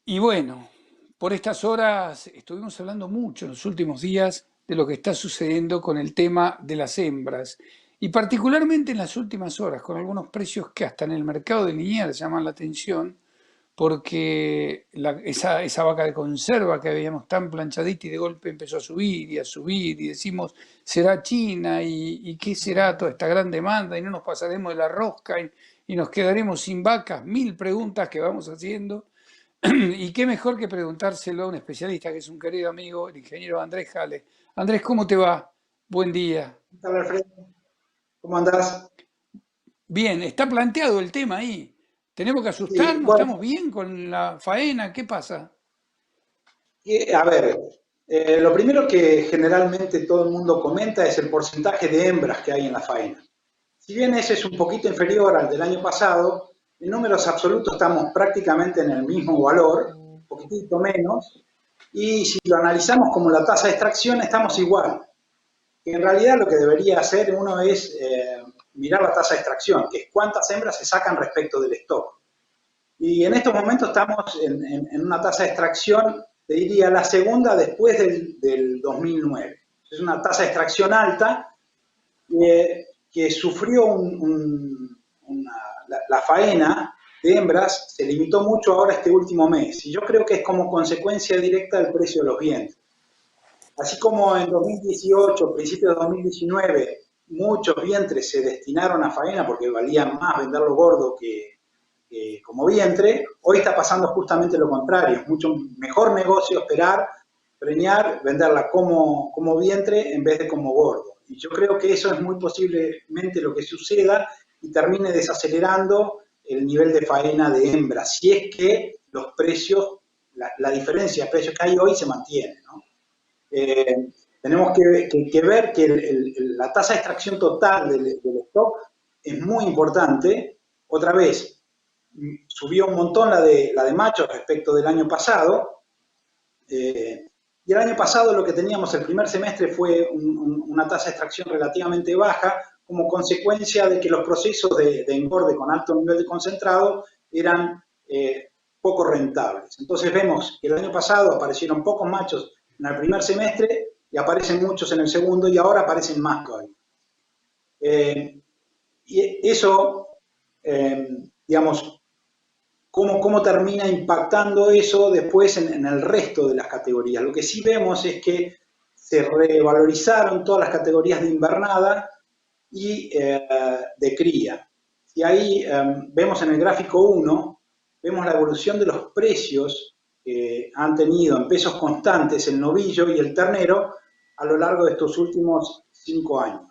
Y bueno, por estas horas estuvimos hablando mucho en los últimos días de lo que está sucediendo con el tema de las hembras. Y particularmente en las últimas horas, con algunos precios que hasta en el mercado de Liniers llaman la atención, porque esa vaca de conserva que veíamos tan planchadita y de golpe empezó a subir y decimos, ¿será China? ¿Y qué será toda esta gran demanda? ¿Y no nos pasaremos de la rosca? ¿Y nos quedaremos sin vacas? Mil preguntas que vamos haciendo. Y qué mejor que preguntárselo a un especialista que es un querido amigo, el ingeniero Andrés Jale. Andrés, ¿cómo te va? Buen día. ¿Qué tal, Alfredo? ¿Cómo andás? Bien, está planteado el tema ahí. ¿Tenemos que Sí, asustarnos? bueno, ¿Estamos bien con la faena? ¿Qué pasa? a ver, lo primero que generalmente todo el mundo comenta es el porcentaje de hembras que hay en la faena. Si bien ese es un poquito inferior al del año pasado, en números absolutos estamos prácticamente en el mismo valor, un poquitito menos, y si lo analizamos como la tasa de extracción, estamos igual. En realidad lo que debería hacer uno es mirar la tasa de extracción, que es cuántas hembras se sacan respecto del stock. Y en estos momentos estamos en una tasa de extracción, te diría, la segunda después del 2009. Es una tasa de extracción alta que sufrió la faena de hembras, se limitó mucho ahora este último mes. Y yo creo que es como consecuencia directa del precio de los vientres. Así como en 2018, principios de 2019, muchos vientres se destinaron a faena porque valía más venderlo gordo que como vientre, hoy está pasando justamente lo contrario. Es mucho mejor negocio esperar, preñar, venderla como vientre en vez de como gordo. Y yo creo que eso es muy posiblemente lo que suceda y termine desacelerando el nivel de faena de hembras, si es que los precios, la diferencia de precios que hay hoy se mantiene, ¿no? Eh, Tenemos que ver que la tasa de extracción total del stock es muy importante. Otra vez, subió un montón la de machos respecto del año pasado. Y el año pasado lo que teníamos el primer semestre fue una tasa de extracción relativamente baja como consecuencia de que los procesos de engorde con alto nivel de concentrado eran poco rentables. Entonces vemos que el año pasado aparecieron pocos machos en el primer semestre y aparecen muchos en el segundo y ahora aparecen más todavía. Y eso, digamos, cómo termina impactando eso después en el resto de las categorías. Lo que sí vemos es que se revalorizaron todas las categorías de invernada y de cría. Y ahí vemos en el gráfico 1, vemos la evolución de los precios que han tenido en pesos constantes el novillo y el ternero a lo largo de estos últimos 5 años.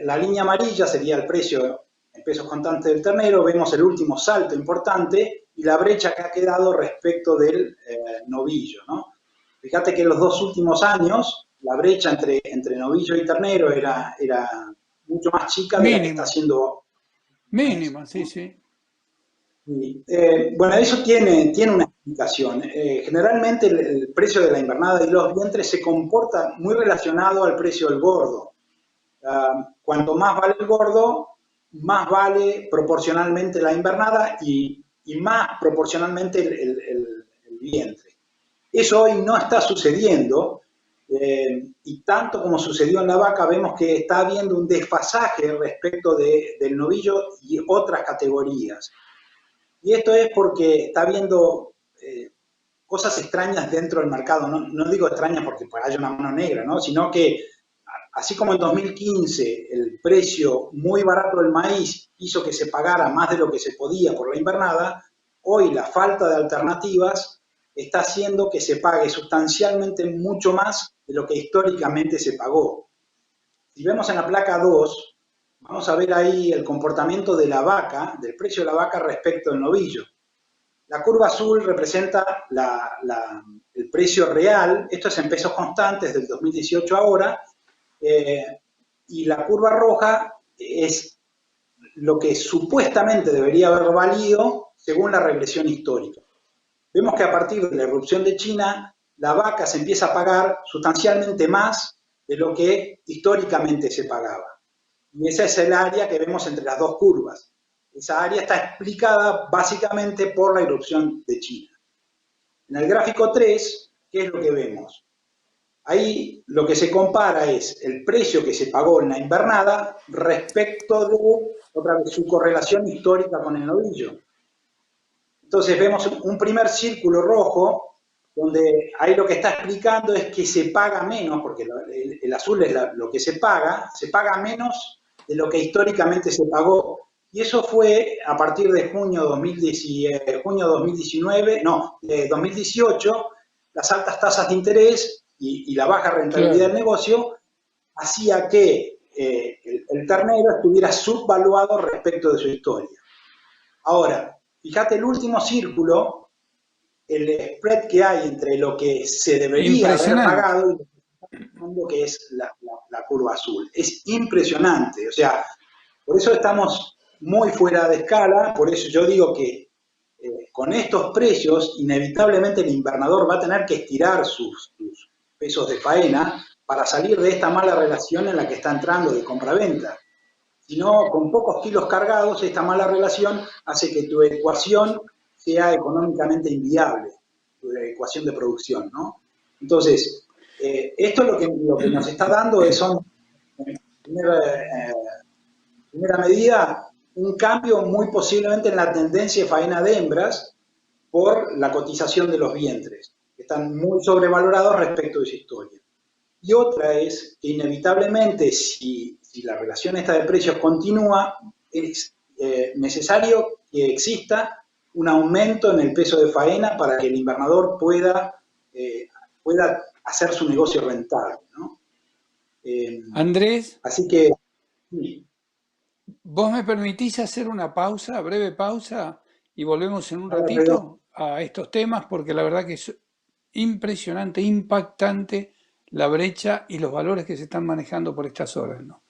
La línea amarilla sería el precio en pesos constantes del ternero, vemos el último salto importante y la brecha que ha quedado respecto del novillo, ¿no? Fíjate que en los dos últimos años la brecha entre novillo y ternero era mucho más chica de la que está Mínima, haciendo un mes, mínima, sí, ¿no? sí. Y, bueno, eso tiene una explicación. Generalmente el precio de la invernada y los vientres se comporta muy relacionado al precio del gordo. Cuanto más vale el gordo, más vale proporcionalmente la invernada y más proporcionalmente el vientre. Eso hoy no está sucediendo y tanto como sucedió en la vaca, vemos que está habiendo un desfasaje respecto del novillo y otras categorías. Y esto es porque está habiendo cosas extrañas dentro del mercado. No, no digo extrañas porque haya una mano negra, ¿no? Sino que así como en 2015 el precio muy barato del maíz hizo que se pagara más de lo que se podía por la invernada, hoy la falta de alternativas está haciendo que se pague sustancialmente mucho más de lo que históricamente se pagó. Si vemos en la placa 2, vamos a ver ahí el comportamiento de la vaca, del precio de la vaca respecto al novillo. La curva azul representa el precio real, esto es en pesos constantes del 2018 ahora, eh, y la curva roja es lo que supuestamente debería haber valido según la regresión histórica. Vemos que a partir de la erupción de China, la vaca se empieza a pagar sustancialmente más de lo que históricamente se pagaba. Y esa es el área que vemos entre las dos curvas. Esa área está explicada básicamente por la erupción de China. En el gráfico 3, ¿qué es lo que vemos? Ahí lo que se compara es el precio que se pagó en la invernada respecto de, otra vez, su correlación histórica con el novillo. Entonces vemos un primer círculo rojo, donde ahí lo que está explicando es que se paga menos, porque el azul es lo que se paga menos de lo que históricamente se pagó. Y eso fue a partir de junio 2019, no, de 2018, las altas tasas de interés y la baja rentabilidad del Claro. negocio hacía que el ternero estuviera subvaluado respecto de su historia. Ahora, fíjate el último círculo, el spread que hay entre lo que se debería haber Impresionante. pagado y lo que es la curva azul. Es impresionante. O sea, por eso estamos muy fuera de escala, por eso yo digo que con estos precios, inevitablemente el invernador va a tener que estirar sus pesos de faena para salir de esta mala relación en la que está entrando de compra-venta. Si no, con pocos kilos cargados, esta mala relación hace que tu ecuación sea económicamente inviable, tu ecuación de producción, ¿no? Entonces, esto lo que nos está dando son, en primera medida, un cambio muy posiblemente en la tendencia de faena de hembras por la cotización de los vientres, que están muy sobrevalorados respecto de su historia. Y otra es que inevitablemente, si la relación esta de precios continúa, es necesario que exista un aumento en el peso de faena para que el invernador pueda hacer su negocio rentable, ¿no? Eh, Andrés, Así que, sí, ¿vos me permitís hacer una pausa, breve pausa, y volvemos en un ahora, perdón. ratito a estos temas? Porque la verdad que es impresionante, impactante la brecha y los valores que se están manejando por estas horas, ¿no?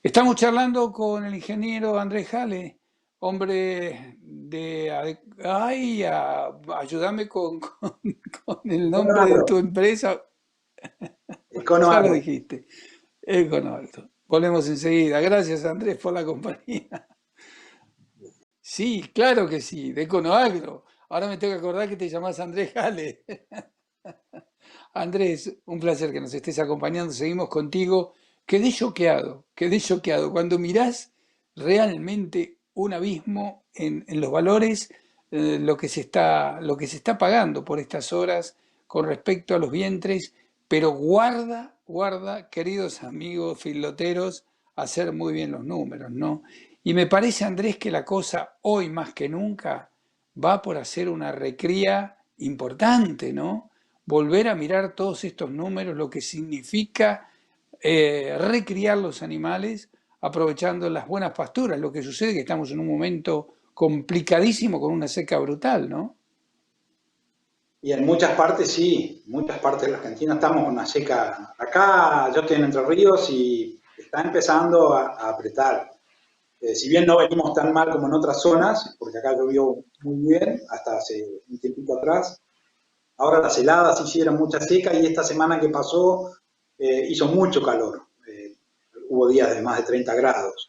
Estamos charlando con el ingeniero Andrés Jale, hombre de... Ay, ayúdame con el nombre de Econoagro, tu empresa. Ya lo Econoagro. dijiste, Econalto. Volvemos enseguida. Gracias, Andrés, por la compañía. Sí, claro que sí, de Econoagro. Ahora me tengo que acordar que te llamás Andrés Jale. Andrés, un placer que nos estés acompañando. Seguimos contigo. Quedé choqueado. Cuando mirás realmente un abismo en los valores, lo que se está pagando por estas horas con respecto a los vientres, pero guarda, queridos amigos filoteros, hacer muy bien los números, ¿no? Y me parece, Andrés, que la cosa hoy más que nunca va por hacer una recría importante, ¿no? Volver a mirar todos estos números, lo que significa recriar los animales aprovechando las buenas pasturas. Lo que sucede es que estamos en un momento complicadísimo con una seca brutal, ¿no? Y en muchas partes sí, en muchas partes de la Argentina estamos con una seca. Acá yo estoy en Entre Ríos y está empezando a apretar. Si bien no venimos tan mal como en otras zonas, porque acá llovió muy bien hasta hace un tiempito atrás, ahora las heladas hicieron mucha seca y esta semana que pasó hizo mucho calor. Hubo días de más de 30 grados.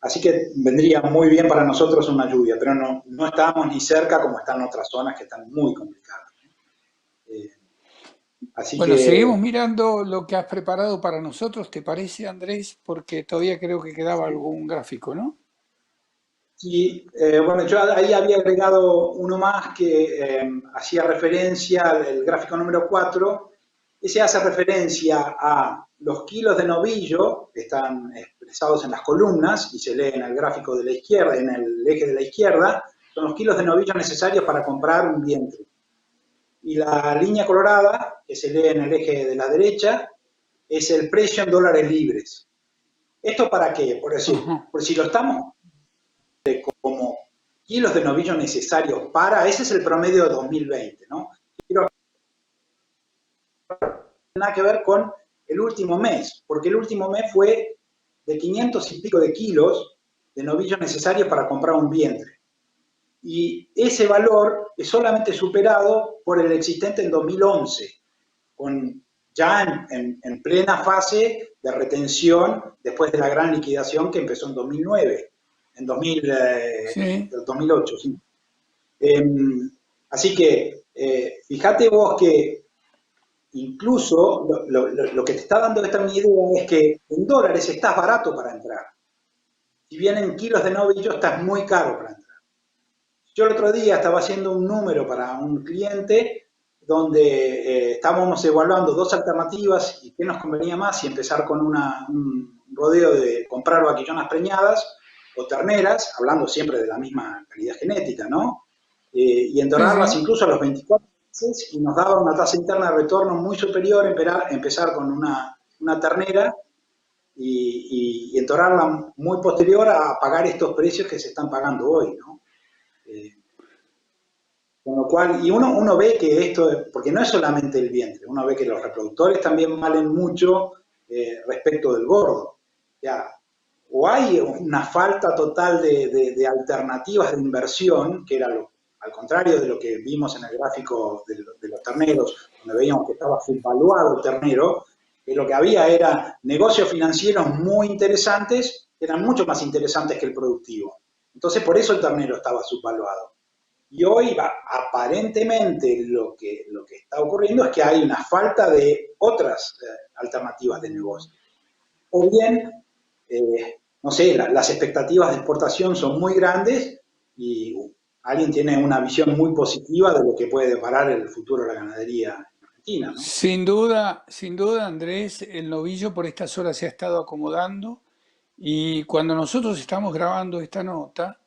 Así que vendría muy bien para nosotros una lluvia, pero no estamos ni cerca como están otras zonas que están muy complicadas. Eh, Así Bueno, seguimos que mirando lo que has preparado para nosotros, ¿te parece, Andrés? Porque todavía creo que quedaba sí, algún gráfico, ¿no? sí, bueno, yo ahí había agregado uno más que hacía referencia al gráfico número 4. Ese hace referencia a los kilos de novillo que están expresados en las columnas y se lee en el gráfico de la izquierda, en el eje de la izquierda, son los kilos de novillo necesarios para comprar un vientre. Y la línea colorada, que se lee en el eje de la derecha, es el precio en dólares libres. ¿Esto para qué? Por decir, Ajá. por si lo estamos como kilos de novillo necesarios ese es el promedio de 2020, ¿no? Quiero nada que ver con el último mes, porque el último mes fue de 500 y pico de kilos de novillos necesarios para comprar un vientre. Y ese valor es solamente superado por el existente en 2011, ya en plena fase de retención después de la gran liquidación que empezó en 2009, en 2000, Sí. 2008, sí. Eh, Así que fíjate vos que incluso lo que te está dando esta una idea es que en dólares estás barato para entrar. Si bien en kilos de novillo estás muy caro para entrar. Yo el otro día estaba haciendo un número para un cliente donde estábamos evaluando dos alternativas y qué nos convenía más, si empezar con un rodeo de comprar vaquillonas preñadas o terneras, hablando siempre de la misma calidad genética, ¿no? Y Sí, entornarlas sí. incluso a los 24 meses y nos daba una tasa interna de retorno muy superior empezar con una ternera y entornarla muy posterior a pagar estos precios que se están pagando hoy, ¿no? Eh, con lo cual, y uno ve que esto, porque no es solamente el vientre, uno ve que los reproductores también valen mucho respecto del gordo. Ya, o hay una falta total de alternativas de inversión, que era al contrario de lo que vimos en el gráfico de los terneros, donde veíamos que estaba subvaluado el ternero, que lo que había era negocios financieros muy interesantes, que eran mucho más interesantes que el productivo. Entonces, por eso el ternero estaba subvaluado. Y hoy aparentemente lo que está ocurriendo es que hay una falta de otras alternativas de negocio. O bien, no sé, las expectativas de exportación son muy grandes y alguien tiene una visión muy positiva de lo que puede deparar el futuro de la ganadería en Argentina, ¿no? Sin duda, Andrés, el novillo por estas horas se ha estado acomodando y cuando nosotros estamos grabando esta nota,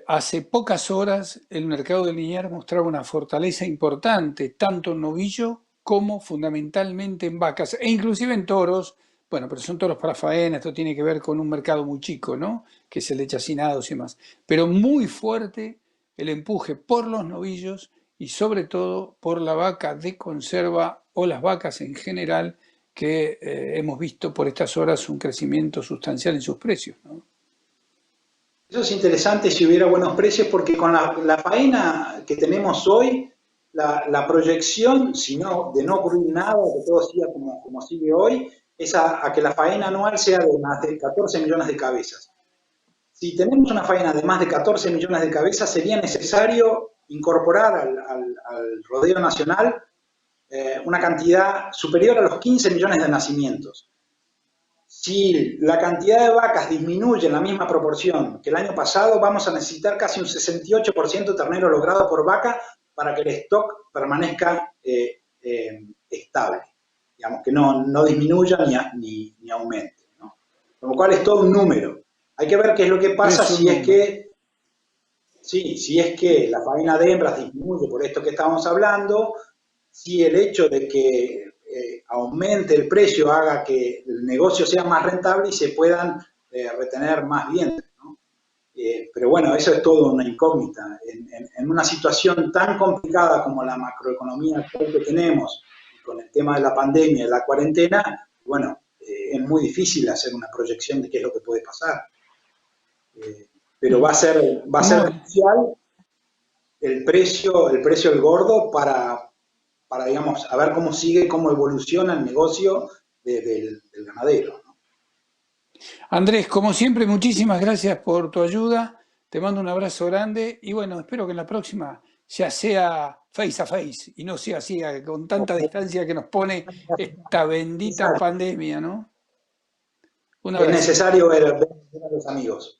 hace pocas horas el mercado de linear mostraba una fortaleza importante, tanto en novillo como fundamentalmente en vacas, e inclusive en toros. Bueno, pero son toros para faena, esto tiene que ver con un mercado muy chico, ¿no? Que es el de chacinados y demás. Pero muy fuerte el empuje por los novillos y sobre todo por la vaca de conserva o las vacas en general, que hemos visto por estas horas un crecimiento sustancial en sus precios, ¿no? Eso es interesante si hubiera buenos precios, porque con la faena que tenemos hoy, la proyección, si no, de no ocurrir nada, que todo siga como sigue hoy, es a que la faena anual sea de más de 14 millones de cabezas. Si tenemos una faena de más de 14 millones de cabezas, sería necesario incorporar al rodeo nacional una cantidad superior a los 15 millones de nacimientos. Si la cantidad de vacas disminuye en la misma proporción que el año pasado, vamos a necesitar casi un 68% de ternero logrado por vaca para que el stock permanezca estable. Digamos, que no disminuya ni aumente, ¿no? Con lo cual es todo un número. Hay que ver qué es lo que pasa Es un número. si es que la faena de hembras disminuye por esto que estábamos hablando, si el hecho de que aumente el precio haga que el negocio sea más rentable y se puedan retener más bienes, ¿no? Pero bueno, eso es todo una incógnita. En una situación tan complicada como la macroeconomía actual que tenemos, con el tema de la pandemia y la cuarentena, bueno, es muy difícil hacer una proyección de qué es lo que puede pasar. Pero Mm. va a ser Muy, crucial el precio del gordo digamos, a ver cómo sigue, cómo evoluciona el negocio del ganadero, ¿no? Andrés, como siempre, muchísimas gracias por tu ayuda. Te mando un abrazo grande y bueno, espero que en la próxima ya sea face a face y no sea así con tanta distancia que nos pone esta bendita Exacto. pandemia, ¿no? Un Es abrazo. necesario ver a los amigos.